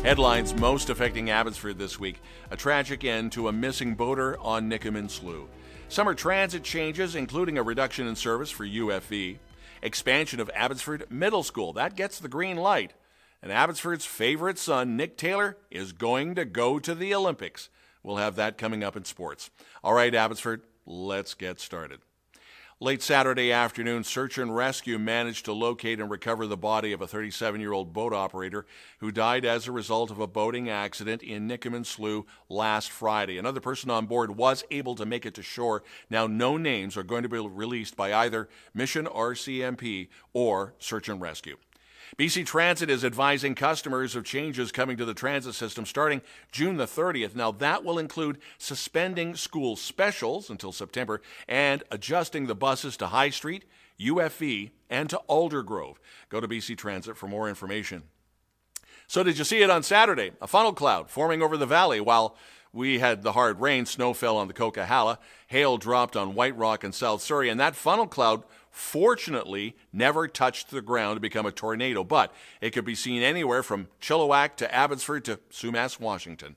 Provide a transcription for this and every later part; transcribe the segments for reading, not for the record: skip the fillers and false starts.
Headlines most affecting Abbotsford this week. A tragic end to a missing boater on Nicomen Slough. Summer transit changes, including a reduction in service for UFV. Expansion of Abbotsford Middle School. That gets the green light. And Abbotsford's favorite son, Nick Taylor, is going to go to the Olympics. We'll have that coming up in sports. All right, Abbotsford, let's get started. Late Saturday afternoon, search and rescue managed to locate and recover the body of a 37-year-old boat operator who died as a result of a boating accident in Nicomen Slough last Friday. Another person on board was able to make it to shore. Now, no names are going to be released by either Mission RCMP or search and rescue. BC Transit is advising customers of changes coming to the transit system starting June the 30th. Now, that will include suspending school specials until September and adjusting the buses to High Street, UFV, and to Aldergrove. Go to BC Transit for more information. So did you see it on Saturday? A funnel cloud forming over the valley while we had the hard rain. Snow fell on the Coquihalla. Hail dropped on White Rock and South Surrey. And that funnel cloud fortunately never touched the ground to become a tornado, but it could be seen anywhere from Chilliwack to Abbotsford to Sumas, Washington.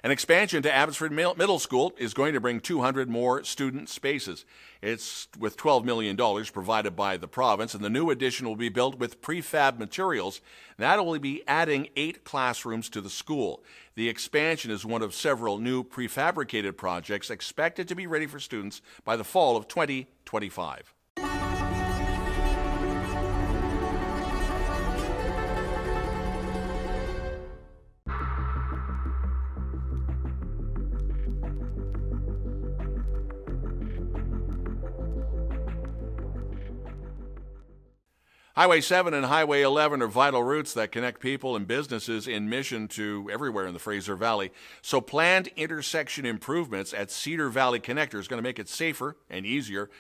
An expansion to Abbotsford Middle School is going to bring 200 more student spaces. It's with $12 million provided by the province, and the new addition will be built with prefab materials. That will be adding 8 classrooms to the school. The expansion is one of several new prefabricated projects expected to be ready for students by the fall of 2025. Highway 7 and Highway 11 are vital routes that connect people and businesses in Mission to everywhere in the Fraser Valley. So planned intersection improvements at Cedar Valley Connector is going to make it safer and easier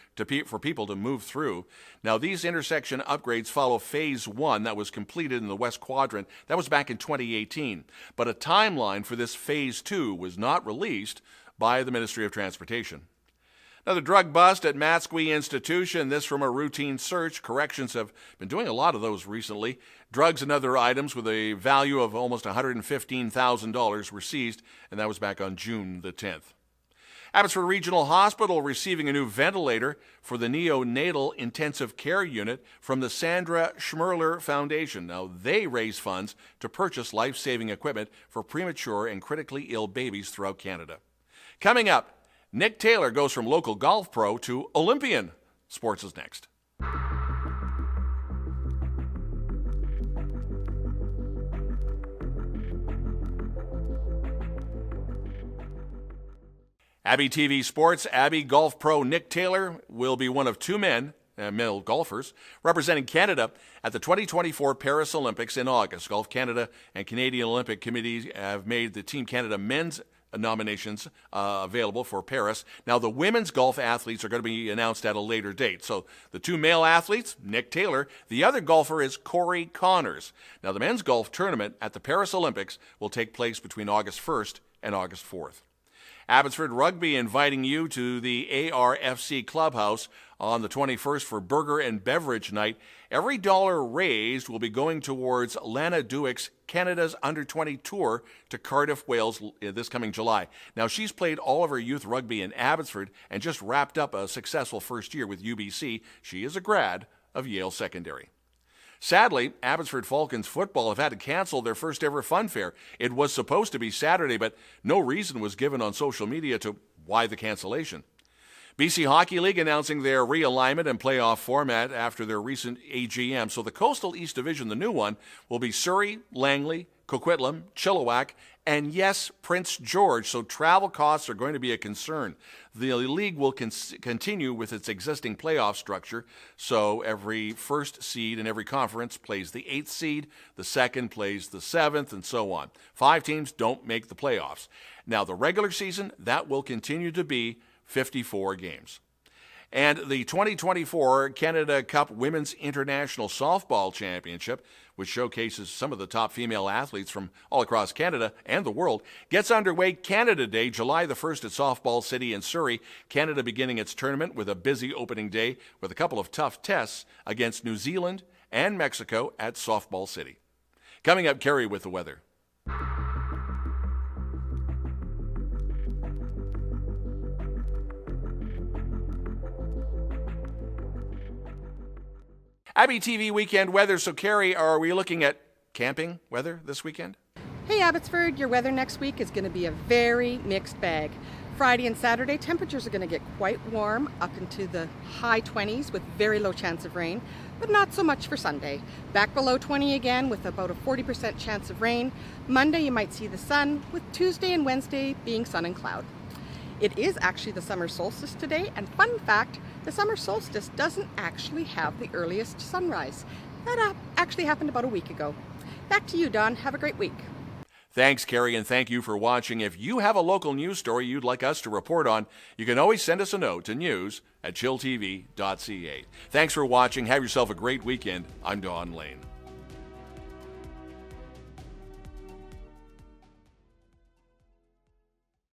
for people to move through. Now, these intersection upgrades follow Phase 1 that was completed in the West Quadrant. That was back in 2018. But a timeline for this Phase 2 was not released by the Ministry of Transportation. Another drug bust at Matsqui Institution, this from a routine search. Corrections have been doing a lot of those recently. Drugs and other items with a value of almost $115,000 were seized, and that was back on June the 10th. Abbotsford Regional Hospital receiving a new ventilator for the neonatal intensive care unit from the Sandra Schmerler Foundation. Now, they raise funds to purchase life-saving equipment for premature and critically ill babies throughout Canada. Coming up, Nick Taylor goes from local golf pro to Olympian. Sports is next. abbyTV Sports, Abbey golf pro Nick Taylor will be one of 2 male golfers, representing Canada at the 2024 Paris Olympics in August. Golf Canada and Canadian Olympic Committee have made the Team Canada men's nominations available for Paris. Now, the women's golf athletes are going to be announced at a later date. So the 2 male athletes, Nick Taylor, the other golfer is Corey Connors. Now, the men's golf tournament at the Paris Olympics will take place between August 1st and August 4th. Abbotsford Rugby inviting you to the ARFC Clubhouse on the 21st for Burger and Beverage Night. Every dollar raised will be going towards Lana Dewick's Canada's Under-20 Tour to Cardiff, Wales this coming July. Now, she's played all of her youth rugby in Abbotsford and just wrapped up a successful first year with UBC. She is a grad of Yale Secondary. Sadly, Abbotsford Falcons football have had to cancel their first ever fun fair. It was supposed to be Saturday, but no reason was given on social media to why the cancellation. BC Hockey League announcing their realignment and playoff format after their recent AGM. So the Coastal East Division, the new one, will be Surrey, Langley, Coquitlam, Chilliwack, and yes, Prince George. So travel costs are going to be a concern. The league will continue with its existing playoff structure. So every first seed in every conference plays the 8th seed, the second plays the 7th, and so on. 5 teams don't make the playoffs. Now, the regular season, that will continue to be 54 games. And the 2024 Canada Cup Women's International Softball Championship, which showcases some of the top female athletes from all across Canada and the world, gets underway Canada Day, July the 1st at Softball City in Surrey. Canada beginning its tournament with a busy opening day with a couple of tough tests against New Zealand and Mexico at Softball City. Coming up, Cari with the weather. Abby TV weekend weather. So, Cari, are we looking at camping weather this weekend? Hey Abbotsford, your weather next week is going to be a very mixed bag. Friday and Saturday, temperatures are going to get quite warm, up into the high 20s with very low chance of rain, but not so much for Sunday. Back below 20 again with about a 40% chance of rain. Monday you might see the sun, with Tuesday and Wednesday being sun and cloud. It is actually the summer solstice today, and fun fact, the summer solstice doesn't actually have the earliest sunrise. That actually happened about a week ago. Back to you, Don. Have a great week. Thanks, Cari, and thank you for watching. If you have a local news story you'd like us to report on, you can always send us a note to news@chilltv.ca. Thanks for watching. Have yourself a great weekend. I'm Don Lehn.